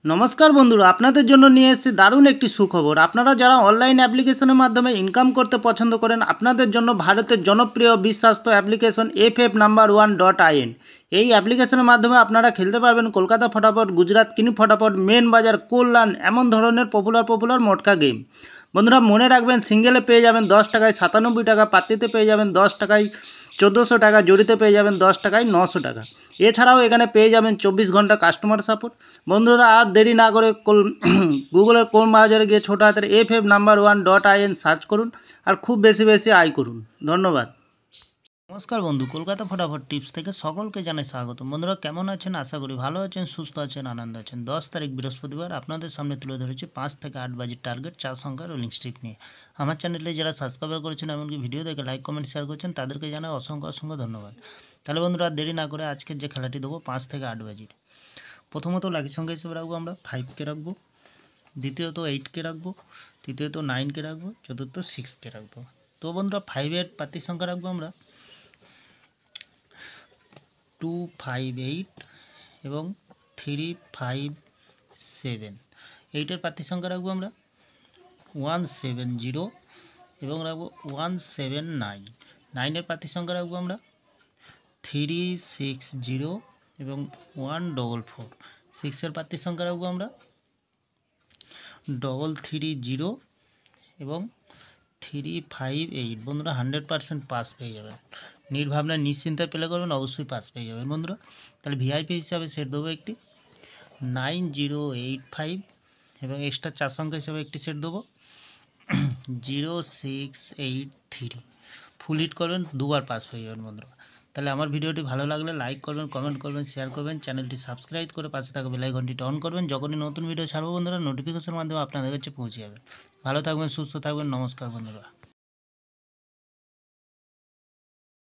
নমস্কার বন্ধুরা, আপনাদের জন্য নিয়ে এসেছি দারুণ একটি সুখবর। আপনারা যারা অনলাইন অ্যাপ্লিকেশনের মাধ্যমে ইনকাম করতে পছন্দ করেন, আপনাদের জন্য ভারতের জনপ্রিয় বিশ্বাস্ত অ্যাপ্লিকেশন FF No.1.in। এই অ্যাপ্লিকেশনের মাধ্যমে আপনারা খেলতে পারবেন কলকাতা ফটাফট, গুজরাট কিনি ফটাফট, মেন বাজার, কল্যাণ, এমন ধরনের পপুলার মোটকা গেম। বন্ধুরা মনে রাখবেন, সিঙ্গেলে পেয়ে যাবেন 10 টাকায় 97 টাকা, পাত্তিতে পেয়ে যাবেন 10 টাকায় 1400 টাকা, জড়িতে পেয়ে যাবেন 10 টাকায় 900 টাকা। এছাড়াও এখানে পেয়ে যাবেন 24 ঘন্টা কাস্টমার সাপোর্ট। বন্ধুরা আর দেরি না করে গুগলের কোন বাজারে গিয়ে ছোটো হাতের FF No.1.in সার্চ করুন আর খুব বেশি আয় করুন। ধন্যবাদ। নমস্কার বন্ধু, কলকাতা ফটাফট টিপস থেকে সকলকে জানাই স্বাগত। বন্ধুরা কেমন আছেন? আশা করি ভালো আছেন, সুস্থ আছেন, আনন্দ আছেন। 10 তারিখ বৃহস্পতিবার আপনাদের সামনে তুলে ধরেছি 5 থেকে 8 বাজির টার্গেট 4 সংখ্যার রোলিং স্ট্রিপ নিয়ে। আমার চ্যানেলে যারা সাবস্ক্রাইব করেছেন, এমনকি ভিডিও দেখে লাইক কমেন্ট শেয়ার করছেন, তাদেরকে জানাই অসংখ্য ধন্যবাদ। তাহলে বন্ধুরা দেরি না করে আজকের যে খেলাটি দেবো 5 থেকে 8 বাজির। প্রথমত লাকি সংখ্যা হিসেবে রাখবো আমরা 5কে রাখবো, দ্বিতীয়ত 8কে রাখবো, তৃতীয়ত 9কে রাখবো, চতুর্থ 6কে রাখবো। তো বন্ধুরা 5-এর প্রার্থীর সংখ্যা রাখবো আমরা 258 এবং 357। 8-এর প্রার্থীর সংখ্যা রাখবো আমরা 170 এবং রাখবো 179। 9-এর প্রার্থীর সংখ্যা রাখবো আমরা 360 এবং 144। 6-এর প্রার্থীর সংখ্যা রাখবো আমরা 330 এবং 358। বন্ধুরা 100% পাস পেয়ে যাবেন, নির্ভাবনায় নিশ্চিন্তায় প্লে করবেন, অবশ্যই পাস পেয়ে যাবেন বন্ধুরা। তাহলে ভিআইপি হিসাবে সেট দেবো একটি 9085 এবং এক্সট্রা 4 সংখ্যা হিসাবে একটি সেট দেবো 0683। ফুল হিট করবেন, দুবার পাস পেয়ে যাবেন বন্ধুরা। তাহলে আমার ভিডিওটি ভালো লাগলে লাইক করবেন, কমেন্ট করবেন, শেয়ার করবেন, চ্যানেলটি সাবস্ক্রাইব করে পাশে থাকা বেল আইকনটি অন করবেন। যখনই নতুন ভিডিও ছাড়বো বন্ধুরা নোটিফিকেশনের মাধ্যমে আপনাদের কাছে পৌঁছে যাবে। ভালো থাকবেন, সুস্থ থাকবেন, নমস্কার বন্ধুরা।